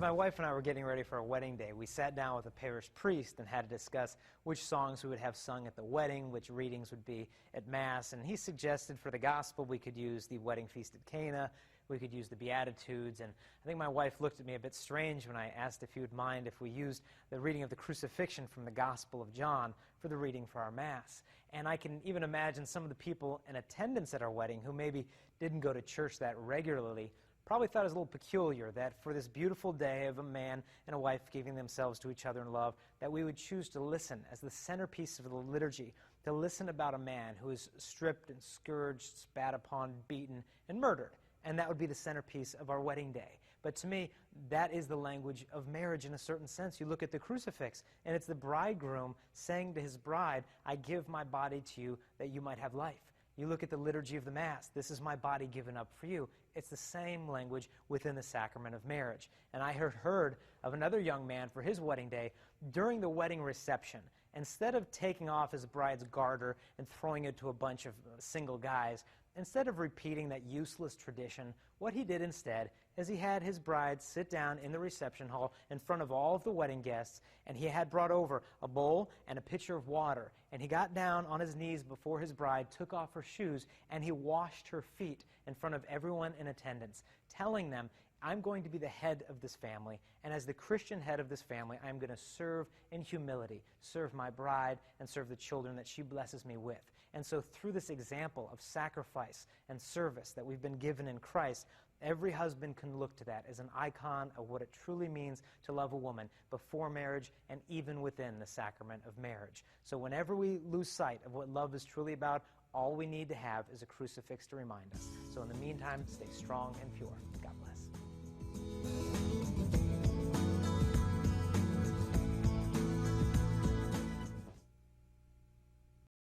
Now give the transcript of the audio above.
my wife and I were getting ready for our wedding day, we sat down with a parish priest and had to discuss which songs we would have sung at the wedding, which readings would be at Mass, and he suggested for the Gospel we could use the Wedding Feast at Cana, we could use the Beatitudes, and I think my wife looked at me a bit strange when I asked if he would mind if we used the reading of the Crucifixion from the Gospel of John for the reading for our Mass. And I can even imagine some of the people in attendance at our wedding who maybe didn't go to church that regularly probably thought it was a little peculiar that for this beautiful day of a man and a wife giving themselves to each other in love, that we would choose to listen as the centerpiece of the liturgy, to listen about a man who is stripped and scourged, spat upon, beaten, and murdered. And that would be the centerpiece of our wedding day. But to me, that is the language of marriage in a certain sense. You look at the crucifix, and it's the bridegroom saying to his bride, I give my body to you that you might have life. You look at the liturgy of the Mass, this is my body given up for you. It's the same language within the sacrament of marriage. And I heard of another young man for his wedding day, during the wedding reception, instead of taking off his bride's garter and throwing it to a bunch of single guys, instead of repeating that useless tradition, what he did instead is he had his bride sit down in the reception hall in front of all of the wedding guests, and he had brought over a bowl and a pitcher of water, and he got down on his knees before his bride, took off her shoes, and he washed her feet in front of everyone in attendance, telling them, I'm going to be the head of this family, and as the Christian head of this family, I'm going to serve in humility, serve my bride, and serve the children that she blesses me with. And so through this example of sacrifice and service that we've been given in Christ, every husband can look to that as an icon of what it truly means to love a woman before marriage and even within the sacrament of marriage. So whenever we lose sight of what love is truly about, all we need to have is a crucifix to remind us. So in the meantime, stay strong and pure. God bless.